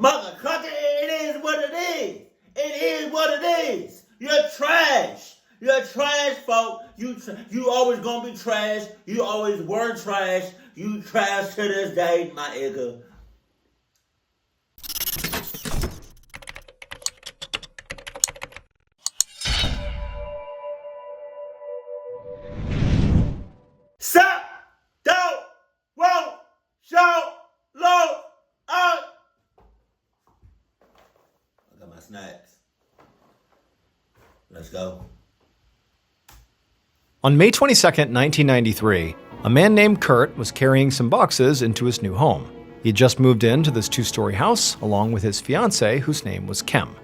Motherfucker, it is what it is. It is what it is. You're trash. You're trash, folk. You always gonna be trash. You always were trash. You trash to this day, my nigga. Suck, don't, won't, show, low, up. I got my snacks. Let's go. On May 22nd, 1993, a man named Kurt was carrying some boxes into his new home. He had just moved into this two-story house along with his fiancée, whose name was Kim.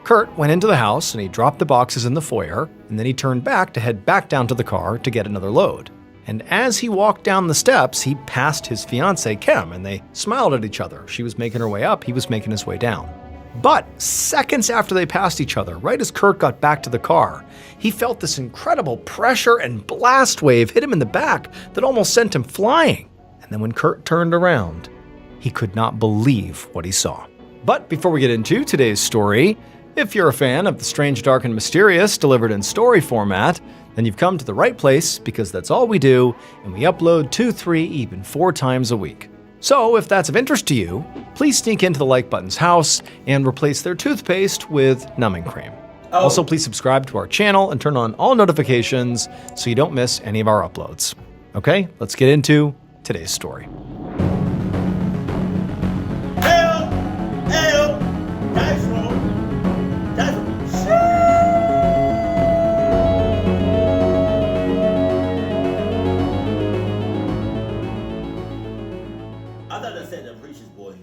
Kurt went into the house and he dropped the boxes in the foyer, and then he turned back to head back down to the car to get another load. And as he walked down the steps, he passed his fiancée, Kim, and they smiled at each other. She was making her way up, he was making his way down. But seconds after they passed each other, right as Kurt got back to the car, he felt this incredible pressure and blast wave hit him in the back that almost sent him flying. And then when Kurt turned around, he could not believe what he saw. But before we get into today's story, if you're a fan of the strange, dark, and mysterious delivered in story format, then you've come to the right place, because that's all we do, and we upload 2, 3, even 4 times a week. So if that's of interest to you, please sneak into the like button's house and replace their toothpaste with numbing cream. Also, please subscribe to our channel and turn on all notifications so you don't miss any of our uploads. Okay, let's get into today's story. Dice roll. I thought I said the preacher's boy.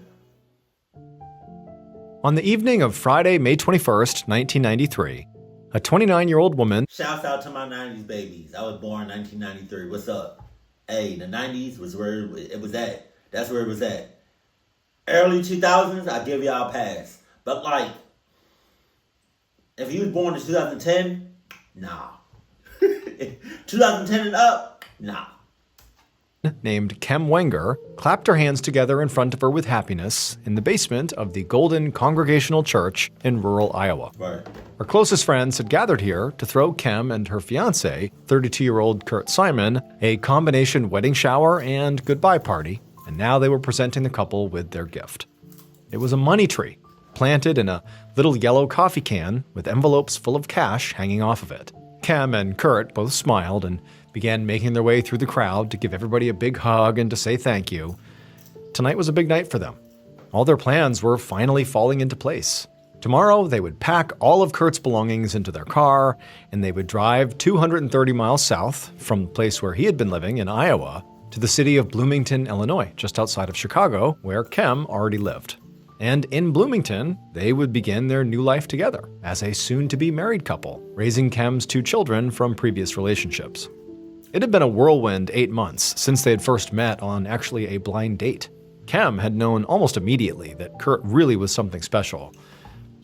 On the evening of Friday, May 21st, 1993, a 29-year-old woman... Shouts out to my 90s babies. I was born in 1993. What's up? Hey, the 90s was where it was at. That's where it was at. Early 2000s, I give y'all a pass. But like, if you was born in 2010, nah. 2010 and up, nah. Named Kim Wenger clapped her hands together in front of her with happiness in the basement of the Golden Congregational Church in rural Iowa. Right. Her closest friends had gathered here to throw Kim and her fiancé, 32-year-old Kurt Simon, a combination wedding shower and goodbye party, and now they were presenting the couple with their gift. It was a money tree, planted in a little yellow coffee can with envelopes full of cash hanging off of it. Kim and Kurt both smiled and began making their way through the crowd to give everybody a big hug and to say thank you. Tonight was a big night for them. All their plans were finally falling into place. Tomorrow, they would pack all of Kurt's belongings into their car, and they would drive 230 miles south from the place where he had been living in Iowa to the city of Bloomington, Illinois, just outside of Chicago, where Kim already lived. And in Bloomington, they would begin their new life together as a soon-to-be married couple, raising Kim's 2 children from previous relationships. It had been a whirlwind 8 months since they had first met on actually a blind date. Kim had known almost immediately that Kurt really was something special,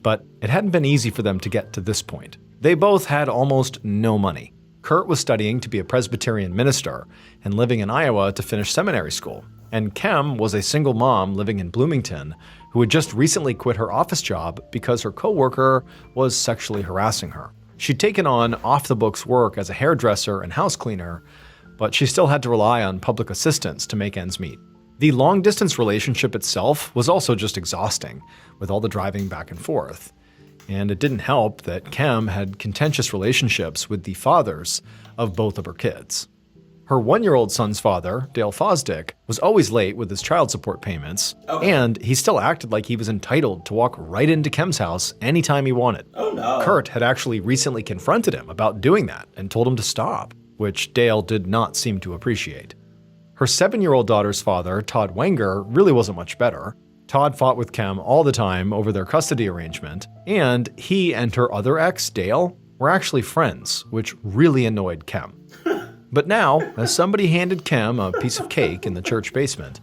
but it hadn't been easy for them to get to this point. They both had almost no money. Kurt was studying to be a Presbyterian minister and living in Iowa to finish seminary school, and Kim was a single mom living in Bloomington who had just recently quit her office job because her coworker was sexually harassing her. She'd taken on off-the-books work as a hairdresser and house cleaner, but she still had to rely on public assistance to make ends meet. The long-distance relationship itself was also just exhausting, with all the driving back and forth. And it didn't help that Kim had contentious relationships with the fathers of both of her kids. Her 1-year-old son's father, Dale Fosdick, was always late with his child support payments, and he still acted like he was entitled to walk right into Kim's house anytime he wanted. Oh no. Kurt had actually recently confronted him about doing that and told him to stop, which Dale did not seem to appreciate. Her 7-year-old daughter's father, Todd Wenger, really wasn't much better. Todd fought with Kim all the time over their custody arrangement, and he and her other ex, Dale, were actually friends, which really annoyed Kim. But now, as somebody handed Kim a piece of cake in the church basement,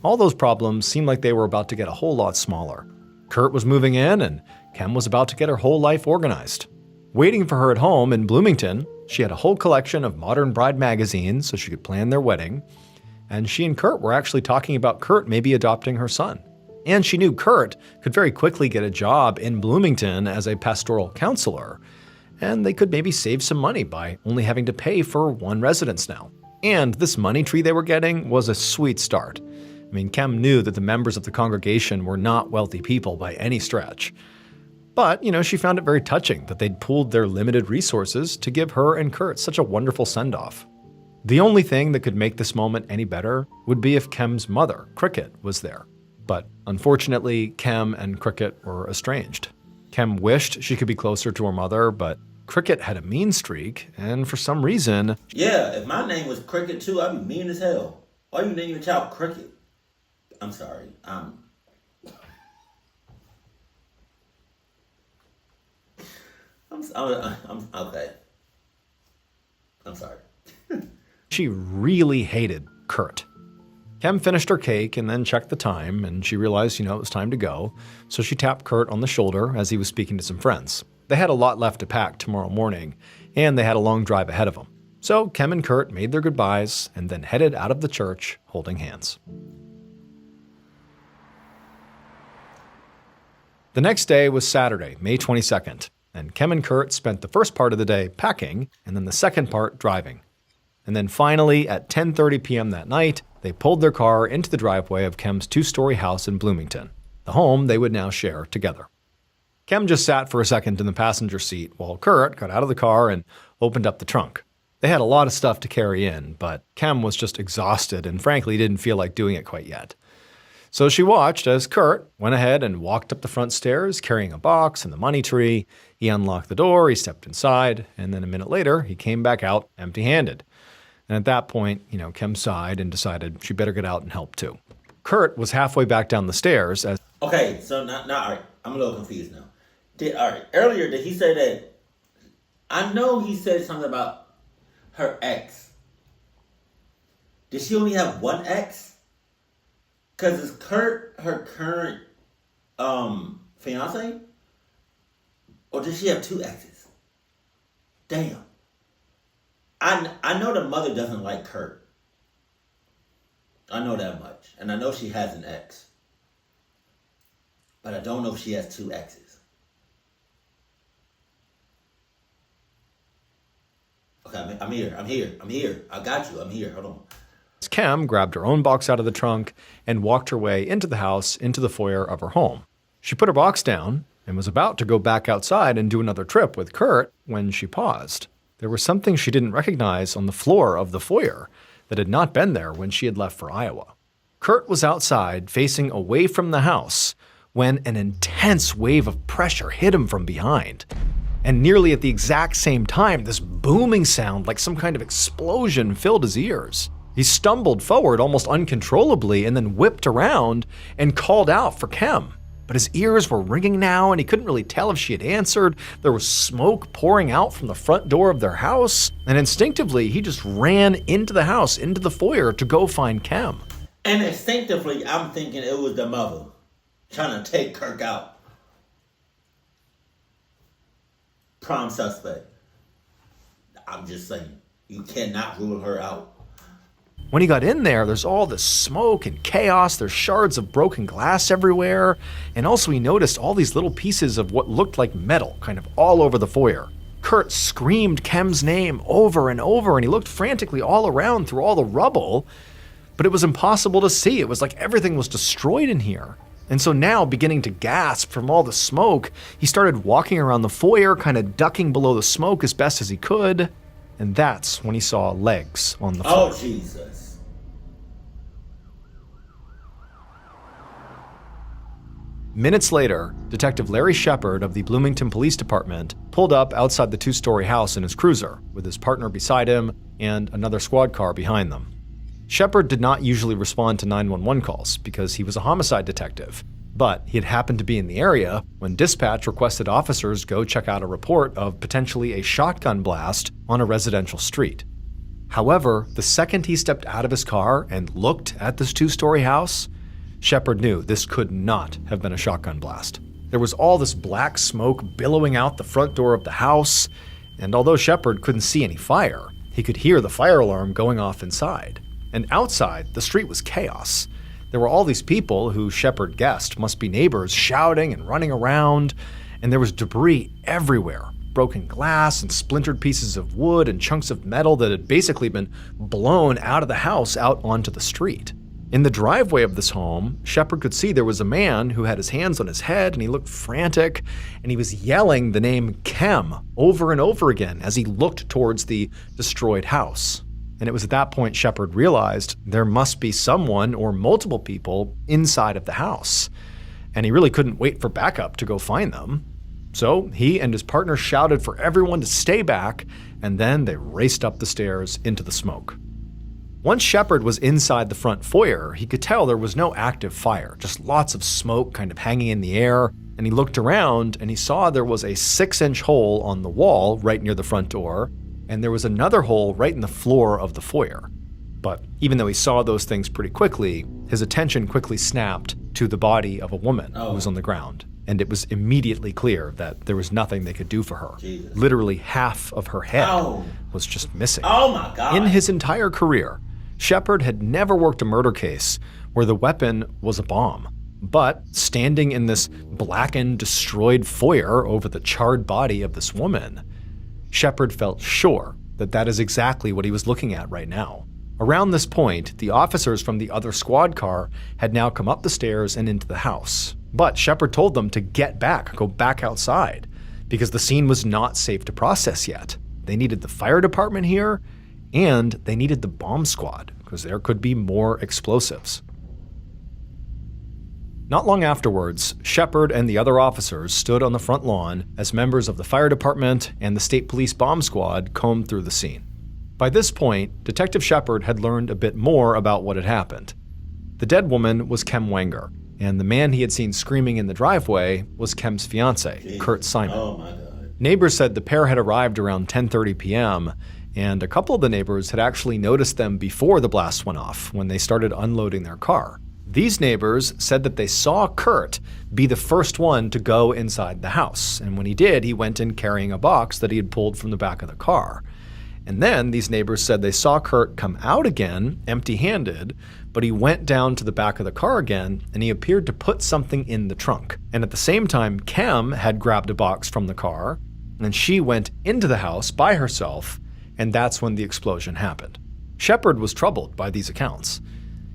all those problems seemed like they were about to get a whole lot smaller. Kurt was moving in, and Kim was about to get her whole life organized. Waiting for her at home in Bloomington, she had a whole collection of modern bride magazines so she could plan their wedding, and she and Kurt were actually talking about Kurt maybe adopting her son. And she knew Kurt could very quickly get a job in Bloomington as a pastoral counselor, and they could maybe save some money by only having to pay for one residence now. And this money tree they were getting was a sweet start. I mean, Kem knew that the members of the congregation were not wealthy people by any stretch. But, she found it very touching that they'd pooled their limited resources to give her and Kurt such a wonderful send-off. The only thing that could make this moment any better would be if Kem's mother, Cricket, was there. But unfortunately, Kem and Cricket were estranged. Kem wished she could be closer to her mother, but Cricket had a mean streak, and for some reason... Yeah, if my name was Cricket too, I'd be mean as hell. Why you name your child Cricket? I'm sorry. I'm okay. I'm sorry. She really hated Kurt. Kem finished her cake and then checked the time, and she realized, it was time to go, so she tapped Kurt on the shoulder as he was speaking to some friends. They had a lot left to pack tomorrow morning, and they had a long drive ahead of them. So Kem and Kurt made their goodbyes and then headed out of the church holding hands. The next day was Saturday, May 22nd, and Kem and Kurt spent the first part of the day packing and then the second part driving. And then finally, at 10:30 p.m. that night, they pulled their car into the driveway of Kem's two-story house in Bloomington, the home they would now share together. Kem just sat for a second in the passenger seat while Kurt got out of the car and opened up the trunk. They had a lot of stuff to carry in, but Kem was just exhausted and frankly didn't feel like doing it quite yet. So she watched as Kurt went ahead and walked up the front stairs carrying a box and the money tree. He unlocked the door, he stepped inside, and then a minute later, he came back out empty-handed. And at that point, Kem sighed and decided she better get out and help too. Kurt was halfway back down the stairs as... Okay, so now all right, I'm a little confused now. Earlier, did he say that... I know he said something about her ex. Did she only have one ex? Because is Kurt her current fiance? Or does she have two exes? Damn. I know the mother doesn't like Kurt. I know that much. And I know she has an ex. But I don't know if she has two exes. Okay, I'm here. I got you. I'm here. Hold on. Kem grabbed her own box out of the trunk and walked her way into the house, into the foyer of her home. She put her box down and was about to go back outside and do another trip with Kurt when she paused. There was something she didn't recognize on the floor of the foyer that had not been there when she had left for Iowa. Kurt was outside, facing away from the house, when an intense wave of pressure hit him from behind. And nearly at the exact same time, this booming sound like some kind of explosion filled his ears. He stumbled forward almost uncontrollably and then whipped around and called out for Kem. But his ears were ringing now and he couldn't really tell if she had answered. There was smoke pouring out from the front door of their house, and instinctively he just ran into the house, into the foyer to go find Kem. And instinctively, I'm thinking it was the mother trying to take Kirk out. Prime suspect. I'm just saying, you cannot rule her out. When he got in there, there's all this smoke and chaos, there's shards of broken glass everywhere, and also he noticed all these little pieces of what looked like metal kind of all over the foyer. Kurt screamed Kem's name over and over, and he looked frantically all around through all the rubble, but it was impossible to see. It was like everything was destroyed in here. And so now, beginning to gasp from all the smoke, he started walking around the foyer, kind of ducking below the smoke as best as he could, and that's when he saw legs on the floor. Oh, Jesus. Minutes later, Detective Larry Shepard of the Bloomington Police Department pulled up outside the two-story house in his cruiser, with his partner beside him and another squad car behind them. Shepard did not usually respond to 911 calls because he was a homicide detective, but he had happened to be in the area when dispatch requested officers go check out a report of potentially a shotgun blast on a residential street. However, the second he stepped out of his car and looked at this two-story house, Shepard knew this could not have been a shotgun blast. There was all this black smoke billowing out the front door of the house, and although Shepard couldn't see any fire, he could hear the fire alarm going off inside. And outside, the street was chaos. There were all these people who Shepard guessed must be neighbors shouting and running around, and there was debris everywhere. Broken glass and splintered pieces of wood and chunks of metal that had basically been blown out of the house out onto the street. In the driveway of this home, Shepard could see there was a man who had his hands on his head and he looked frantic, and he was yelling the name Kem over and over again as he looked towards the destroyed house. And it was at that point Shepard realized there must be someone or multiple people inside of the house. And he really couldn't wait for backup to go find them. So he and his partner shouted for everyone to stay back, and then they raced up the stairs into the smoke. Once Shepard was inside the front foyer, he could tell there was no active fire, just lots of smoke kind of hanging in the air, and he looked around and he saw there was a 6-inch hole on the wall right near the front door, and there was another hole right in the floor of the foyer. But even though he saw those things pretty quickly, his attention quickly snapped to the body of a woman who was on the ground. And it was immediately clear that there was nothing they could do for her. Jesus. Literally half of her head was just missing. Oh my God. In his entire career, Shepard had never worked a murder case where the weapon was a bomb. But standing in this blackened, destroyed foyer over the charred body of this woman, Shepard felt sure that that is exactly what he was looking at right now. Around this point, the officers from the other squad car had now come up the stairs and into the house. But Shepard told them to get back, go back outside, because the scene was not safe to process yet. They needed the fire department here, and they needed the bomb squad, because there could be more explosives. Not long afterwards, Shepard and the other officers stood on the front lawn as members of the fire department and the state police bomb squad combed through the scene. By this point, Detective Shepard had learned a bit more about what had happened. The dead woman was Kem Wenger, and the man he had seen screaming in the driveway was Kem's fiancé, Kurt Simon. Oh my God. Neighbors said the pair had arrived around 10:30 p.m., and a couple of the neighbors had actually noticed them before the blast went off when they started unloading their car. These neighbors said that they saw Kurt be the first one to go inside the house, and when he did, he went in carrying a box that he had pulled from the back of the car. And then these neighbors said they saw Kurt come out again, empty-handed, but he went down to the back of the car again, and he appeared to put something in the trunk. And at the same time, Kem had grabbed a box from the car, and she went into the house by herself, and that's when the explosion happened. Shepard was troubled by these accounts.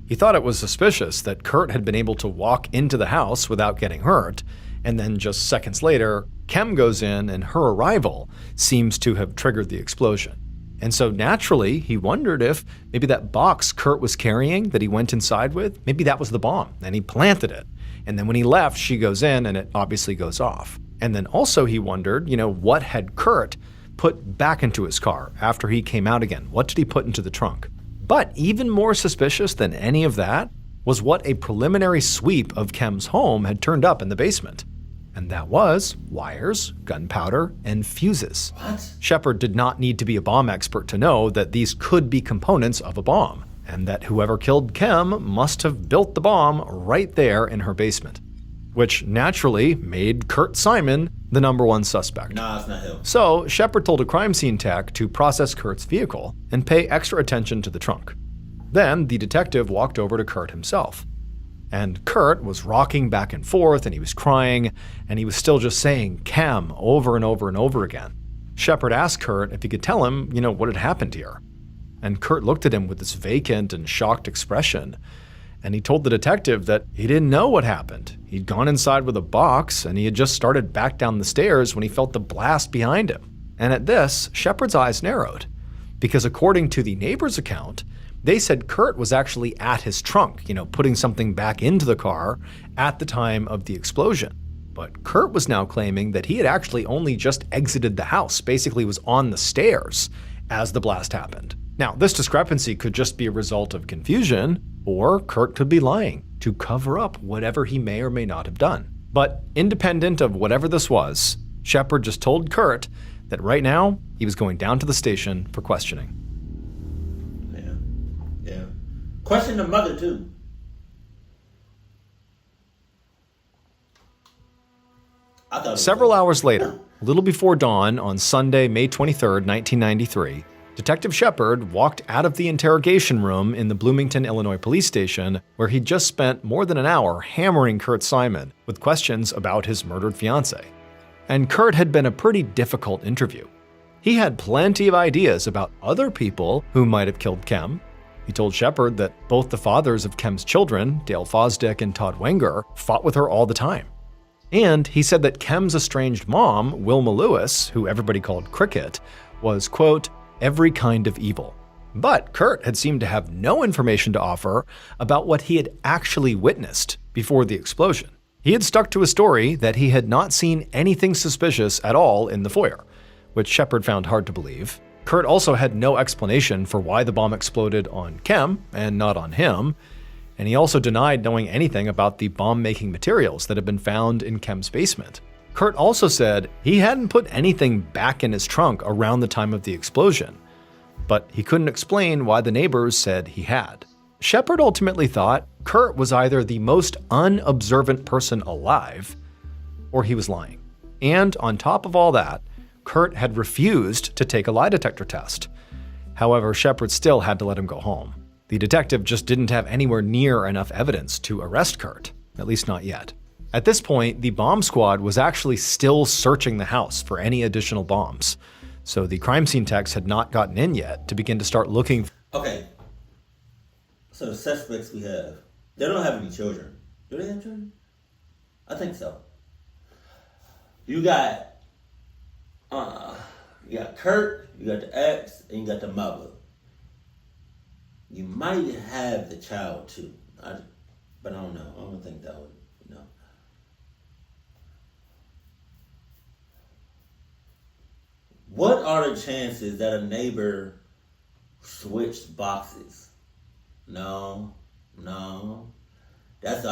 He thought it was suspicious that Kurt had been able to walk into the house without getting hurt, and then just seconds later, Kem goes in and her arrival seems to have triggered the explosion. And so naturally, he wondered if maybe that box Kurt was carrying that he went inside with, maybe that was the bomb, and he planted it. And then when he left, she goes in and it obviously goes off. And then also he wondered, what had Kurt put back into his car after he came out again? What did he put into the trunk? But even more suspicious than any of that was what a preliminary sweep of Kem's home had turned up in the basement. And that was wires, gunpowder, and fuses. What? Shepard did not need to be a bomb expert to know that these could be components of a bomb, and that whoever killed Kem must have built the bomb right there in her basement, which naturally made Kurt Simon the number one suspect. Nah, it's not him. So Shepard told a crime scene tech to process Kurt's vehicle and pay extra attention to the trunk. Then the detective walked over to Kurt himself. And Kurt was rocking back and forth, and he was crying, and he was still just saying Kem over and over and over again. Shepard asked Kurt if he could tell him, what had happened here. And Kurt looked at him with this vacant and shocked expression, and he told the detective that he didn't know what happened. He'd gone inside with a box, and he had just started back down the stairs when he felt the blast behind him. And at this, Shepard's eyes narrowed, because according to the neighbor's account, they said Kurt was actually at his trunk, putting something back into the car at the time of the explosion. But Kurt was now claiming that he had actually only just exited the house, basically was on the stairs as the blast happened. Now, this discrepancy could just be a result of confusion, or Kurt could be lying to cover up whatever he may or may not have done. But independent of whatever this was, Shepard just told Kurt that right now he was going down to the station for questioning. Yeah. Question the mother, too. Several hours later, a little before dawn on Sunday, May 23rd, 1993, Detective Shepard walked out of the interrogation room in the Bloomington, Illinois police station, where he'd just spent more than an hour hammering Kurt Simon with questions about his murdered fiancée. And Kurt had been a pretty difficult interview. He had plenty of ideas about other people who might have killed Kem. He told Shepard that both the fathers of Kem's children, Dale Fosdick and Todd Wenger, fought with her all the time. And he said that Kem's estranged mom, Wilma Lewis, who everybody called Cricket, was, quote, every kind of evil. But Kurt had seemed to have no information to offer about what he had actually witnessed before the explosion. He had stuck to a story that he had not seen anything suspicious at all in the foyer, which Shepard found hard to believe. Kurt also had no explanation for why the bomb exploded on Kem and not on him, and he also denied knowing anything about the bomb-making materials that had been found in Kem's basement. Kurt also said he hadn't put anything back in his trunk around the time of the explosion, but he couldn't explain why the neighbors said he had. Shepard ultimately thought Kurt was either the most unobservant person alive, or he was lying. And on top of all that, Kurt had refused to take a lie detector test. However, Shepard still had to let him go home. The detective just didn't have anywhere near enough evidence to arrest Kurt, at least not yet. At this point, the bomb squad was actually still searching the house for any additional bombs, so the crime scene techs had not gotten in yet to begin to start looking. Okay, so the suspects we have, they don't have any children. Do they have children? I think so. You got Kurt, you got the ex, and you got the mother. You might have the child too, but I don't know. I don't think that would, no. What are the chances that a neighbor switched boxes? No. That's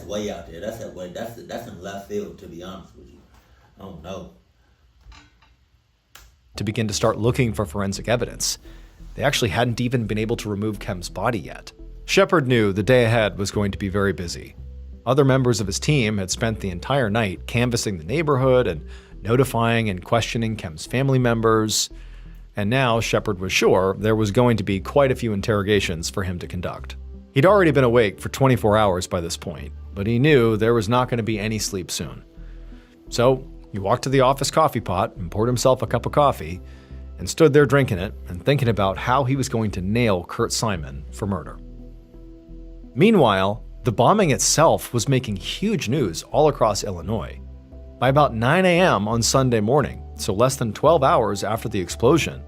way out there. That's in left field, to be honest with you. I don't know. To begin to start looking for forensic evidence. They actually hadn't even been able to remove Kem's body yet. Shepard knew the day ahead was going to be very busy. Other members of his team had spent the entire night canvassing the neighborhood and notifying and questioning Kem's family members, and now Shepard was sure there was going to be quite a few interrogations for him to conduct. He'd already been awake for 24 hours by this point, but he knew there was not going to be any sleep soon. So he walked to the office coffee pot and poured himself a cup of coffee and stood there drinking it and thinking about how he was going to nail Kurt Simon for murder. Meanwhile, the bombing itself was making huge news all across Illinois. By about 9 a.m. on Sunday morning, so less than 12 hours after the explosion,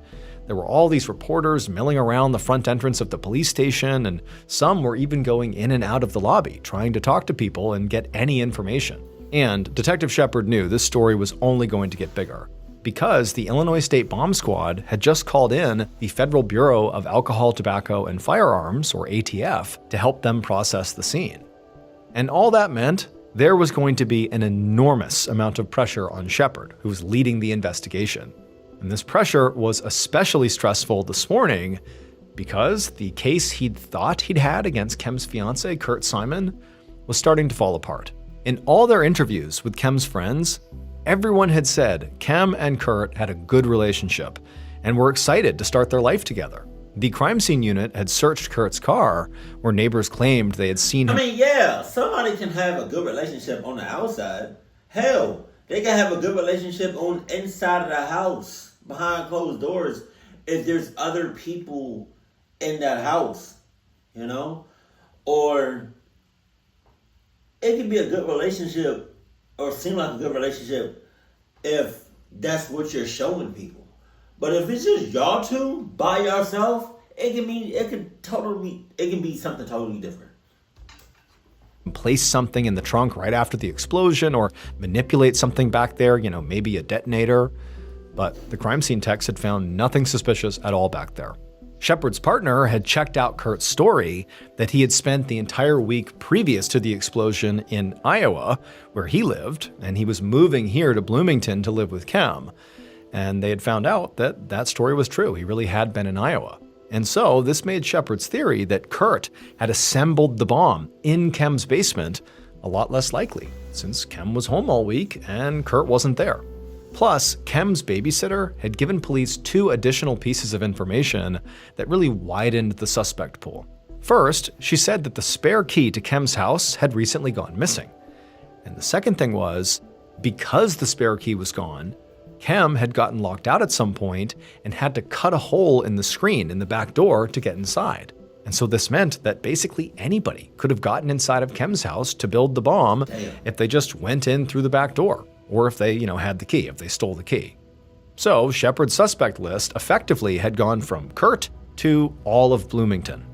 there were all these reporters milling around the front entrance of the police station, and some were even going in and out of the lobby trying to talk to people and get any information. And Detective Shepard knew this story was only going to get bigger, because the Illinois State Bomb Squad had just called in the Federal Bureau of Alcohol, Tobacco, and Firearms, or ATF, to help them process the scene. And all that meant there was going to be an enormous amount of pressure on Shepard, who was leading the investigation. And this pressure was especially stressful this morning because the case he'd thought he'd had against Kem's fiancé, Kurt Simon, was starting to fall apart. In all their interviews with Kem's friends, everyone had said Kem and Kurt had a good relationship and were excited to start their life together. The crime scene unit had searched Kurt's car, where neighbors claimed they had seen him. I mean, yeah, somebody can have a good relationship on the outside. Hell, they can have a good relationship on inside of the house, behind closed doors, if there's other people in that house, you know? Or it can be a good relationship, or seem like a good relationship, if that's what you're showing people. But if it's just y'all two by yourself, it can be something totally different. Place something in the trunk right after the explosion, or manipulate something back there, maybe a detonator. But the crime scene techs had found nothing suspicious at all back there. Shepard's partner had checked out Kurt's story that he had spent the entire week previous to the explosion in Iowa, where he lived, and he was moving here to Bloomington to live with Kem. And they had found out that that story was true. He really had been in Iowa. And so this made Shepard's theory that Kurt had assembled the bomb in Kem's basement a lot less likely, since Kem was home all week and Kurt wasn't there. Plus, Kem's babysitter had given police 2 additional pieces of information that really widened the suspect pool. First, she said that the spare key to Kem's house had recently gone missing. And the second thing was, because the spare key was gone, Kem had gotten locked out at some point and had to cut a hole in the screen in the back door to get inside. And so this meant that basically anybody could have gotten inside of Kem's house to build the bomb if they just went in through the back door, or if they, had the key, if they stole the key. So Shepard's suspect list effectively had gone from Kurt to all of Bloomington.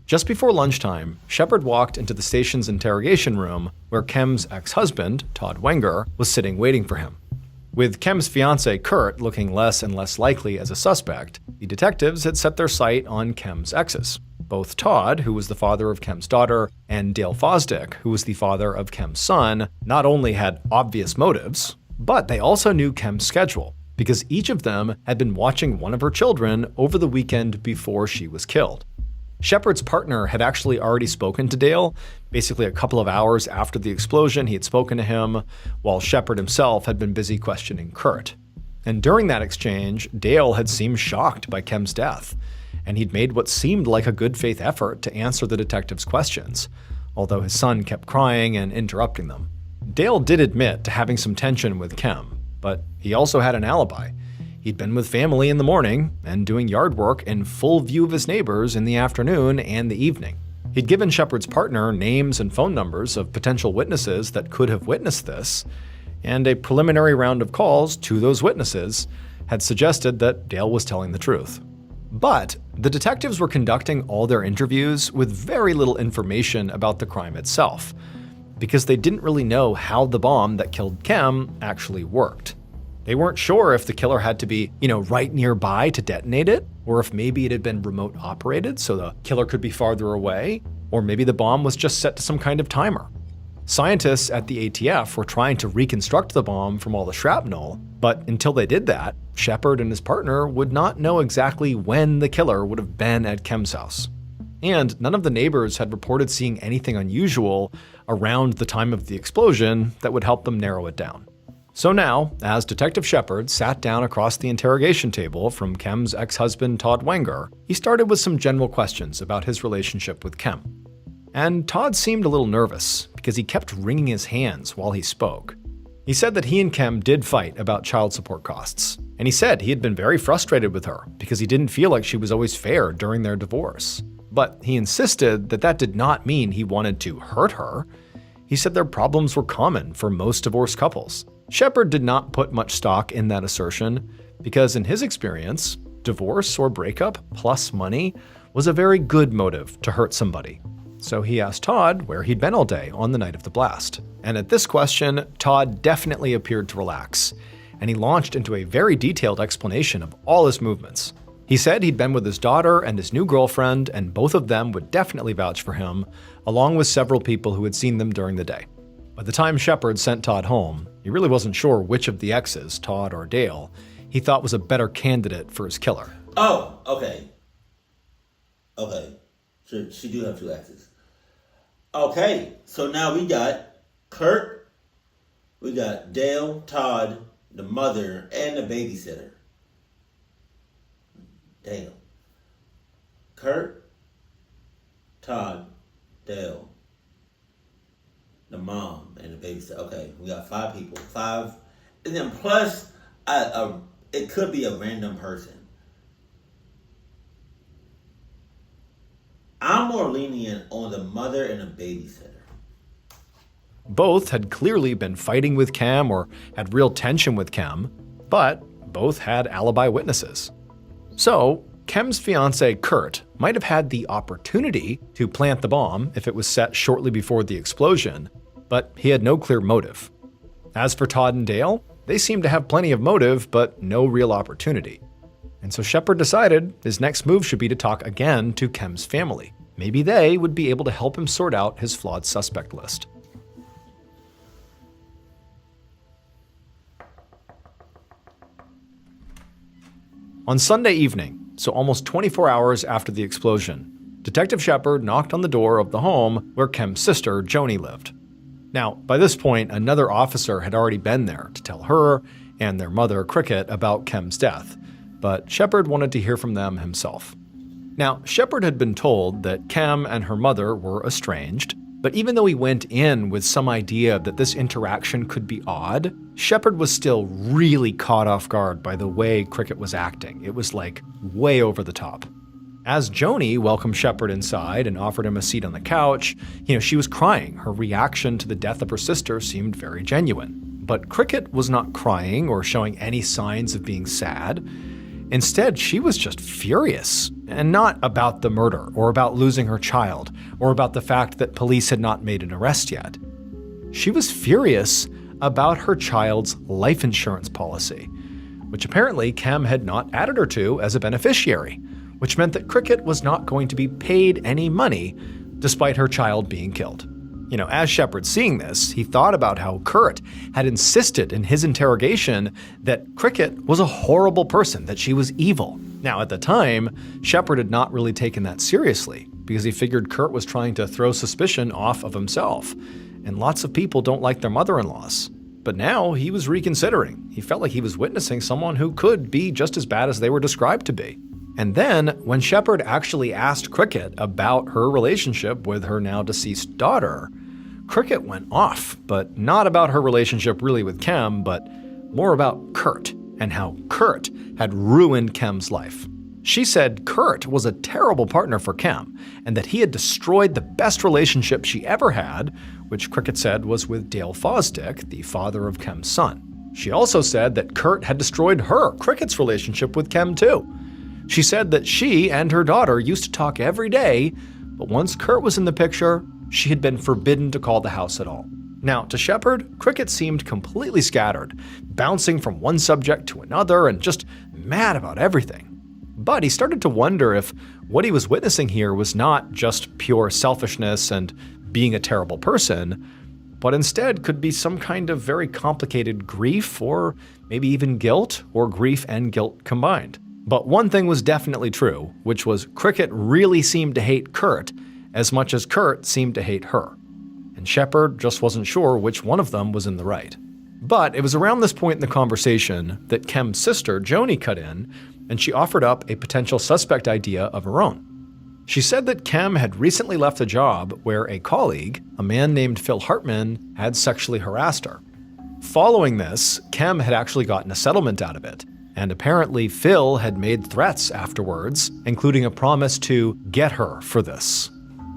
Just before lunchtime, Shepard walked into the station's interrogation room where Kem's ex-husband, Todd Wenger, was sitting waiting for him. With Kem's fiancé, Kurt, looking less and less likely as a suspect, the detectives had set their sight on Kem's exes. Both Todd, who was the father of Kem's daughter, and Dale Fosdick, who was the father of Kem's son, not only had obvious motives, but they also knew Kem's schedule, because each of them had been watching one of her children over the weekend before she was killed. Shepard's partner had actually already spoken to Dale. Basically, a couple of hours after the explosion, he had spoken to him, while Shepard himself had been busy questioning Kurt. And during that exchange, Dale had seemed shocked by Kem's death, and he'd made what seemed like a good faith effort to answer the detective's questions, although his son kept crying and interrupting them. Dale did admit to having some tension with Kem, but he also had an alibi. He'd been with family in the morning and doing yard work in full view of his neighbors in the afternoon and the evening. He'd given Shepard's partner names and phone numbers of potential witnesses that could have witnessed this, and a preliminary round of calls to those witnesses had suggested that Dale was telling the truth. But the detectives were conducting all their interviews with very little information about the crime itself, because they didn't really know how the bomb that killed Kem actually worked. They weren't sure if the killer had to be, right nearby to detonate it, or if maybe it had been remote operated so the killer could be farther away, or maybe the bomb was just set to some kind of timer. Scientists at the ATF were trying to reconstruct the bomb from all the shrapnel, but until they did that, Shepard and his partner would not know exactly when the killer would have been at Kem's house. And none of the neighbors had reported seeing anything unusual around the time of the explosion that would help them narrow it down. So now, as Detective Shepard sat down across the interrogation table from Kem's ex-husband Todd Wenger, he started with some general questions about his relationship with Kem. And Todd seemed a little nervous because he kept wringing his hands while he spoke. He said that he and Kem did fight about child support costs, and he said he had been very frustrated with her because he didn't feel like she was always fair during their divorce. But he insisted that that did not mean he wanted to hurt her. He said their problems were common for most divorced couples. Shepard did not put much stock in that assertion because in his experience, divorce or breakup plus money was a very good motive to hurt somebody. So he asked Todd where he'd been all day on the night of the blast. And at this question, Todd definitely appeared to relax, and he launched into a very detailed explanation of all his movements. He said he'd been with his daughter and his new girlfriend, and both of them would definitely vouch for him, along with several people who had seen them during the day. By the time Shepard sent Todd home, he really wasn't sure which of the exes, Todd or Dale, he thought was a better candidate for his killer. Oh, okay. Okay. So she do have 2 exes. Okay, so now we got Kurt, we got Dale, Todd, the mother, and the babysitter. Dale. Kurt, Todd, Dale, the mom, and the babysitter. Okay, we got 5 people. 5. And then plus, it could be a random person. I'm more lenient on the mother and the babysitter. Both had clearly been fighting with Kem or had real tension with Kem, but both had alibi witnesses. So, Kem's fiancé, Kurt, might have had the opportunity to plant the bomb if it was set shortly before the explosion, but he had no clear motive. As for Todd and Dale, they seemed to have plenty of motive, but no real opportunity. And so Shepard decided his next move should be to talk again to Kem's family. Maybe they would be able to help him sort out his flawed suspect list. On Sunday evening, so almost 24 hours after the explosion, Detective Shepard knocked on the door of the home where Kem's sister, Joni, lived. Now, by this point, another officer had already been there to tell her and their mother, Cricket, about Kem's death, but Shepard wanted to hear from them himself. Now, Shepard had been told that Kem and her mother were estranged, but even though he went in with some idea that this interaction could be odd, Shepard was still really caught off guard by the way Cricket was acting. It was like way over the top. As Joni welcomed Shepard inside and offered him a seat on the couch, she was crying. Her reaction to the death of her sister seemed very genuine. But Cricket was not crying or showing any signs of being sad. Instead, she was just furious, and not about the murder, or about losing her child, or about the fact that police had not made an arrest yet. She was furious about her child's life insurance policy, which apparently Kem had not added her to as a beneficiary, which meant that Cricket was not going to be paid any money despite her child being killed. As Shepard seeing this, he thought about how Kurt had insisted in his interrogation that Cricket was a horrible person, that she was evil. Now, at the time, Shepard had not really taken that seriously because he figured Kurt was trying to throw suspicion off of himself. And lots of people don't like their mother-in-laws. But now he was reconsidering. He felt like he was witnessing someone who could be just as bad as they were described to be. And then, when Shepard actually asked Cricket about her relationship with her now deceased daughter, Cricket went off, but not about her relationship really with Kem, but more about Kurt and how Kurt had ruined Kem's life. She said Kurt was a terrible partner for Kem and that he had destroyed the best relationship she ever had, which Cricket said was with Dale Fosdick, the father of Kem's son. She also said that Kurt had destroyed her, Cricket's relationship with Kem too. She said that she and her daughter used to talk every day, but once Kurt was in the picture, she had been forbidden to call the house at all. Now, to Shepard, Cricket seemed completely scattered, bouncing from one subject to another and just mad about everything. But he started to wonder if what he was witnessing here was not just pure selfishness and being a terrible person, but instead could be some kind of very complicated grief or maybe even guilt, or grief and guilt combined. But one thing was definitely true, which was Cricket really seemed to hate Kurt as much as Kurt seemed to hate her. And Shepard just wasn't sure which one of them was in the right. But it was around this point in the conversation that Kem's sister, Joni, cut in, and she offered up a potential suspect idea of her own. She said that Kem had recently left a job where a colleague, a man named Phil Hartman, had sexually harassed her. Following this, Kem had actually gotten a settlement out of it, and apparently Phil had made threats afterwards, including a promise to get her for this.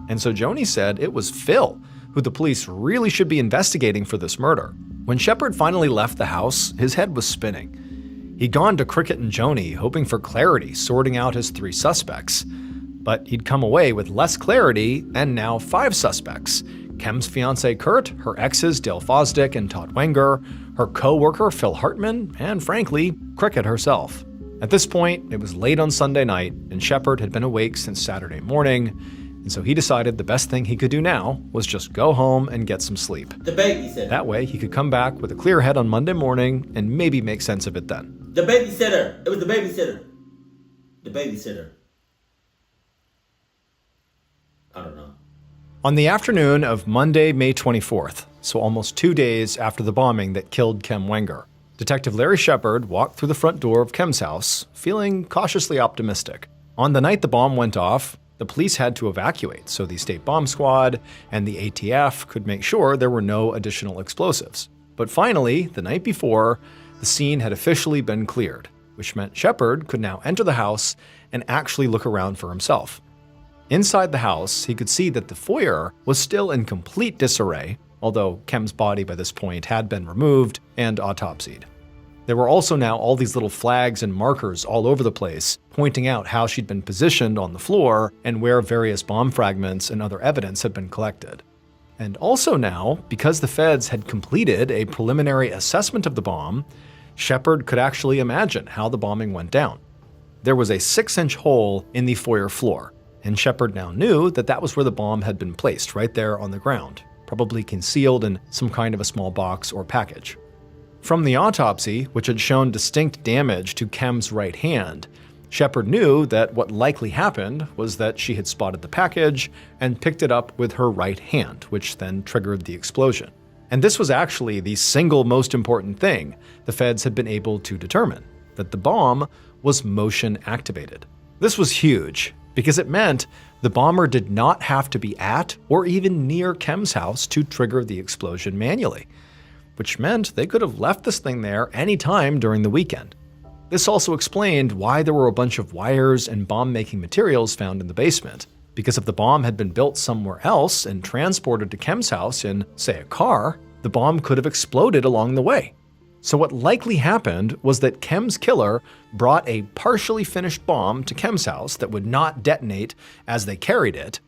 And so Joni said it was Phil who the police really should be investigating for this murder. When Shepard finally left the house, his head was spinning. He'd gone to Cricket and Joni, hoping for clarity, sorting out his 3 suspects. But he'd come away with less clarity and now 5 suspects. Kem's fiancé Kurt, her exes Dale Fosdick and Todd Wenger, her co-worker Phil Hartman, and frankly, Cricket herself. At this point, it was late on Sunday night, and Shepard had been awake since Saturday morning, and so he decided the best thing he could do now was just go home and get some sleep. The babysitter. That way, he could come back with a clear head on Monday morning and maybe make sense of it then. The babysitter. It was the babysitter. The babysitter. I don't know. On the afternoon of Monday, May 24th, so almost 2 days after the bombing that killed Kem Wenger, Detective Larry Shepard walked through the front door of Kem's house, feeling cautiously optimistic. On the night the bomb went off, the police had to evacuate so the State Bomb Squad and the ATF could make sure there were no additional explosives. But finally, the night before, the scene had officially been cleared, which meant Shepard could now enter the house and actually look around for himself. Inside the house, he could see that the foyer was still in complete disarray, although Kem's body by this point had been removed and autopsied. There were also now all these little flags and markers all over the place, pointing out how she'd been positioned on the floor and where various bomb fragments and other evidence had been collected. And also now, because the feds had completed a preliminary assessment of the bomb, Shepard could actually imagine how the bombing went down. There was a 6-inch hole in the foyer floor, and Shepard now knew that that was where the bomb had been placed, right there on the ground, probably concealed in some kind of a small box or package. From the autopsy, which had shown distinct damage to Kem's right hand, Shepard knew that what likely happened was that she had spotted the package and picked it up with her right hand, which then triggered the explosion. And this was actually the single most important thing the feds had been able to determine, that the bomb was motion activated. This was huge because it meant the bomber did not have to be at or even near Kem's house to trigger the explosion manually, which meant they could have left this thing there anytime during the weekend. This also explained why there were a bunch of wires and bomb-making materials found in the basement, because if the bomb had been built somewhere else and transported to Kem's house in, say, a car, the bomb could have exploded along the way. So what likely happened was that Kem's killer brought a partially finished bomb to Kem's house that would not detonate as they carried it,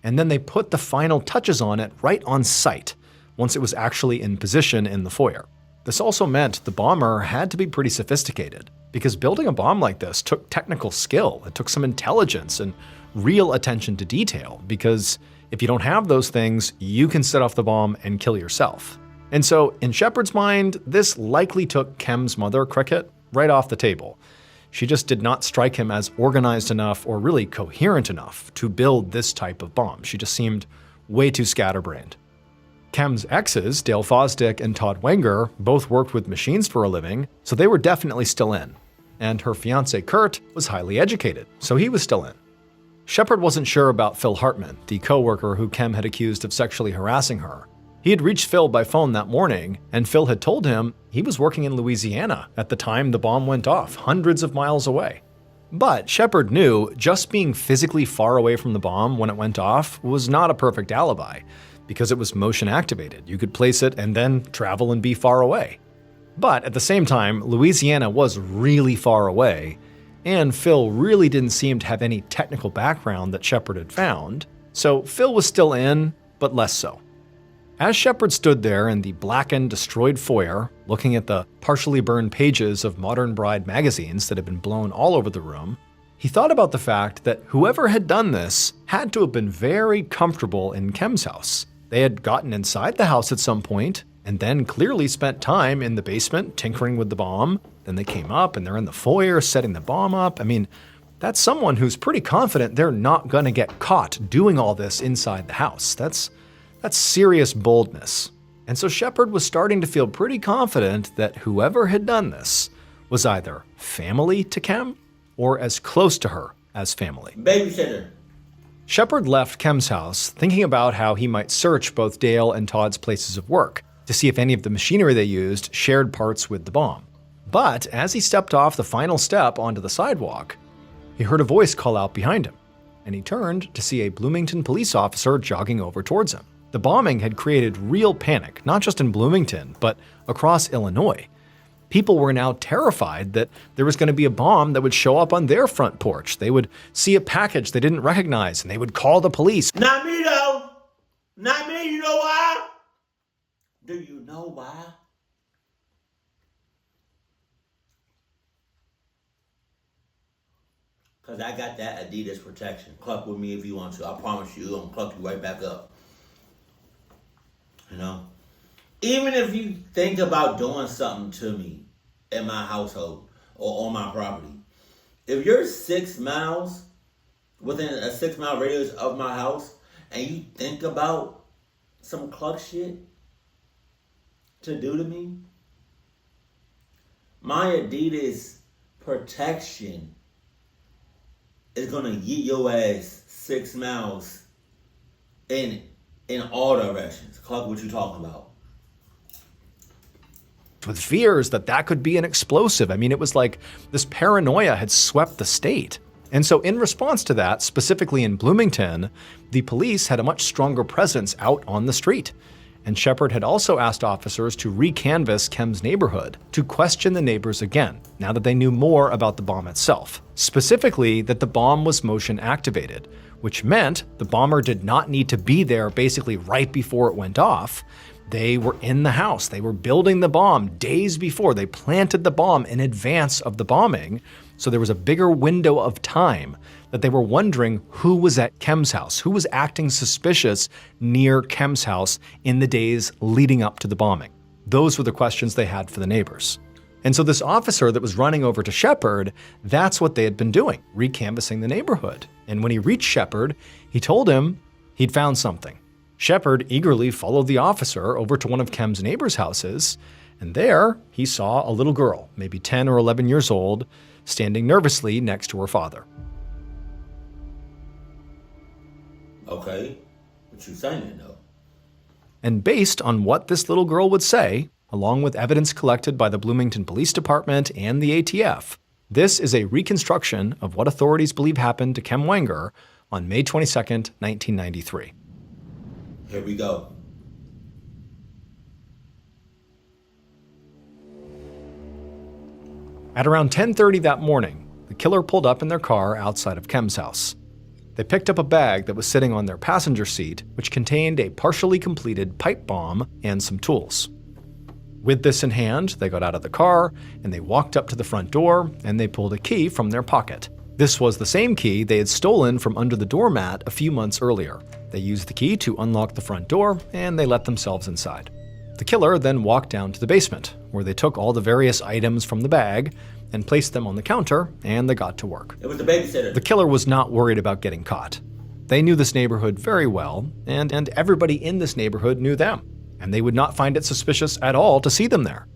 and then they put the final touches on it right on site once it was actually in position in the foyer. This also meant the bomber had to be pretty sophisticated, because building a bomb like this took technical skill, it took some intelligence and real attention to detail, because if you don't have those things, you can set off the bomb and kill yourself. And so, in Shepard's mind, this likely took Kem's mother, Cricket, right off the table. She just did not strike him as organized enough or really coherent enough to build this type of bomb. She just seemed way too scatterbrained. Kem's exes, Dale Fosdick and Todd Wenger, both worked with machines for a living, so they were definitely still in. And her fiancé Kurt was highly educated, so he was still in. Shepard wasn't sure about Phil Hartman, the co-worker who Kem had accused of sexually harassing her. He had reached Phil by phone that morning, and Phil had told him he was working in Louisiana at the time the bomb went off, hundreds of miles away. But Shepard knew just being physically far away from the bomb when it went off was not a perfect alibi, because it was motion activated. You could place it and then travel and be far away. But at the same time, Louisiana was really far away, and Phil really didn't seem to have any technical background that Shepard had found, so Phil was still in, but less so. As Shepard stood there in the blackened, destroyed foyer, looking at the partially burned pages of Modern Bride magazines that had been blown all over the room, he thought about the fact that whoever had done this had to have been very comfortable in Kem's house. They had gotten inside the house at some point, and then clearly spent time in the basement tinkering with the bomb. Then they came up and they're in the foyer setting the bomb up. I mean, that's someone who's pretty confident they're not gonna get caught doing all this inside the house. That's serious boldness. And so Shepard was starting to feel pretty confident that whoever had done this was either family to Kem or as close to her as family. Babysitter. Shepard left Kem's house thinking about how he might search both Dale and Todd's places of work to see if any of the machinery they used shared parts with the bomb. But as he stepped off the final step onto the sidewalk, he heard a voice call out behind him, and he turned to see a Bloomington police officer jogging over towards him. The bombing had created real panic, not just in Bloomington, but across Illinois. People were now terrified that there was going to be a bomb that would show up on their front porch. They would see a package they didn't recognize, and they would call the police. Not me, though. Not me. You know why? Do you know why? Because I got that Adidas protection. Cluck with me if you want to. I promise you, I'm going to cluck you right back up. You know? Even if you think about doing something to me in my household or on my property, if you're 6 miles, within a 6-mile radius of my house, and you think about some cluck shit to do to me, my Adidas protection is gonna yeet your ass 6 miles in all directions. Cluck, what you talking about? With fears that could be an explosive. I mean, it was like this paranoia had swept the state. And so in response to that, specifically in Bloomington, the police had a much stronger presence out on the street. And Shepard had also asked officers to recanvass Kem's neighborhood, to question the neighbors again, now that they knew more about the bomb itself. Specifically, that the bomb was motion activated, which meant the bomber did not need to be there basically right before it went off. They were in the house. They were building the bomb days before. They planted the bomb in advance of the bombing. So there was a bigger window of time that they were wondering who was at Kem's house, who was acting suspicious near Kem's house in the days leading up to the bombing. Those were the questions they had for the neighbors. And so this officer that was running over to Shepard, that's what they had been doing, recanvassing the neighborhood. And when he reached Shepard, he told him he'd found something. Shepard eagerly followed the officer over to one of Kem's neighbors' houses, and there he saw a little girl, maybe 10 or 11 years old, standing nervously next to her father. Okay, what you saying though? And based on what this little girl would say, along with evidence collected by the Bloomington Police Department and the ATF, this is a reconstruction of what authorities believe happened to Kem Wenger on May 22nd, 1993. Here we go. At around 10:30 that morning, the killer pulled up in their car outside of Kem's house. They picked up a bag that was sitting on their passenger seat, which contained a partially completed pipe bomb and some tools. With this in hand, they got out of the car and they walked up to the front door and they pulled a key from their pocket. This was the same key they had stolen from under the doormat a few months earlier. They used the key to unlock the front door and they let themselves inside. The killer then walked down to the basement, where they took all the various items from the bag and placed them on the counter, and they got to work. It was the babysitter. The killer was not worried about getting caught. They knew this neighborhood very well, and everybody in this neighborhood knew them, and they would not find it suspicious at all to see them there.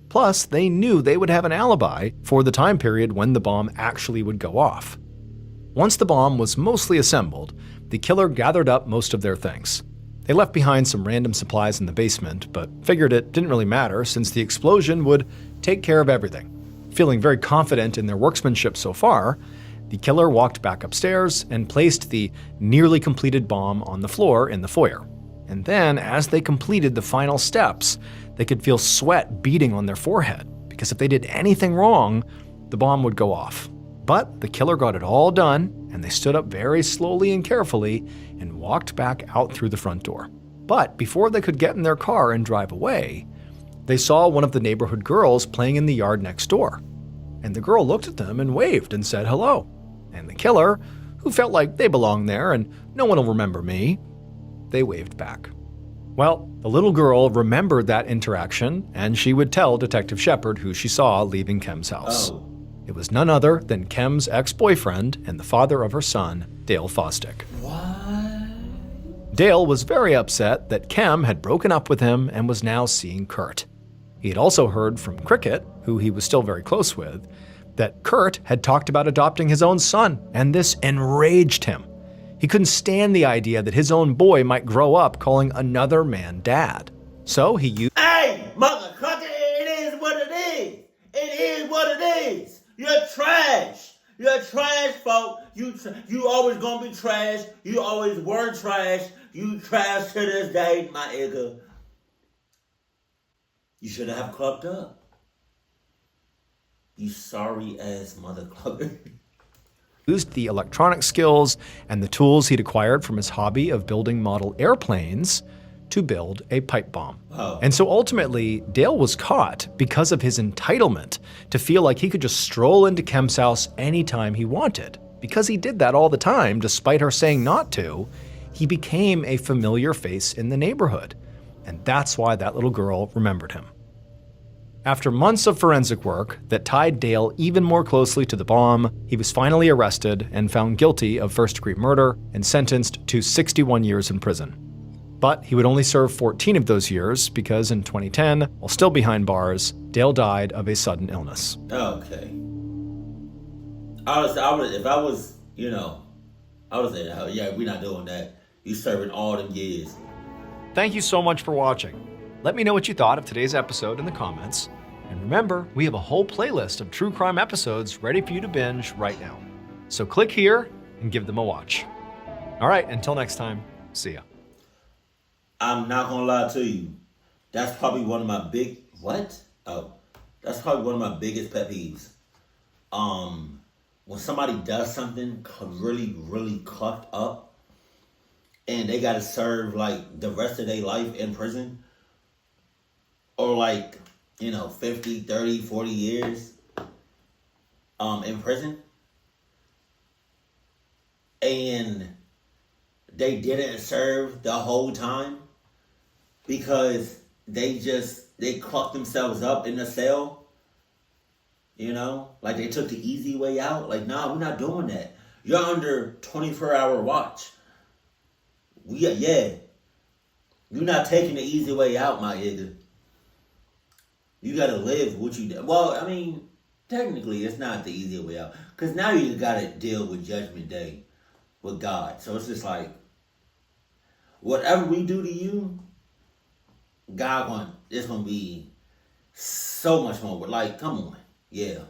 Plus, they knew they would have an alibi for the time period when the bomb actually would go off. Once the bomb was mostly assembled, the killer gathered up most of their things. They left behind some random supplies in the basement, but figured it didn't really matter since the explosion would take care of everything. Feeling very confident in their workmanship so far, the killer walked back upstairs and placed the nearly completed bomb on the floor in the foyer. And then, as they completed the final steps, they could feel sweat beating on their forehead, because if they did anything wrong, the bomb would go off. But the killer got it all done, and they stood up very slowly and carefully and walked back out through the front door. But before they could get in their car and drive away, they saw one of the neighborhood girls playing in the yard next door. And the girl looked at them and waved and said hello. And the killer, who felt like they belonged there and no one will remember me, they waved back. Well, the little girl remembered that interaction, and she would tell Detective Shepard who she saw leaving Kem's house. Oh. It was none other than Kem's ex-boyfriend and the father of her son, Dale Fosdick. What? Dale was very upset that Kem had broken up with him and was now seeing Kurt. He had also heard from Cricket, who he was still very close with, that Kurt had talked about adopting his own son, and this enraged him. He couldn't stand the idea that his own boy might grow up calling another man dad. So he used— Hey, motherfucker, it is what it is. It is what it is. You're trash. You're trash, folk. You always gonna be trash. You always were trash. You trash to this day, my nigga. You should have clubbed up. You sorry ass motherfucker. used the electronic skills and the tools he'd acquired from his hobby of building model airplanes to build a pipe bomb. Oh. And so ultimately, Dale was caught because of his entitlement to feel like he could just stroll into Kem's house anytime he wanted. Because he did that all the time, despite her saying not to, he became a familiar face in the neighborhood. And that's why that little girl remembered him. After months of forensic work that tied Dale even more closely to the bomb, he was finally arrested and found guilty of first-degree murder and sentenced to 61 years in prison. But he would only serve 14 of those years because in 2010, while still behind bars, Dale died of a sudden illness. Okay. If I was, I would say, hell yeah, we're not doing that. You serving all them years. Thank you so much for watching. Let me know what you thought of today's episode in the comments. And remember, we have a whole playlist of true crime episodes ready for you to binge right now. So click here and give them a watch. All right, until next time, see ya. I'm not gonna lie to you. That's probably one of my that's probably one of my biggest pet peeves. When somebody does something really, really cuffed up and they gotta serve like the rest of their life in prison, or 50, 30, 40 years in prison, and they didn't serve the whole time because they clocked themselves up in the cell, they took the easy way out. Nah, we're not doing that. You're under 24-hour watch. You're not taking the easy way out, my nigga. You gotta live what you do. Well, I mean, technically, it's not the easy way out. Because now you gotta deal with Judgment Day with God. So it's just like, whatever we do to you, it's gonna be so much more. Like, come on. Yeah.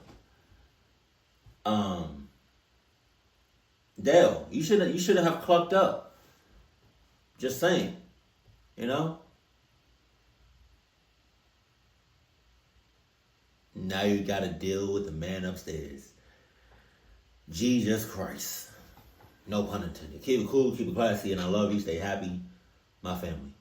Dale, you should have clucked up. Just saying. You know? Now you gotta deal with the man upstairs. Jesus Christ. No pun intended. Keep it cool, keep it classy, and I love you. Stay happy. My family.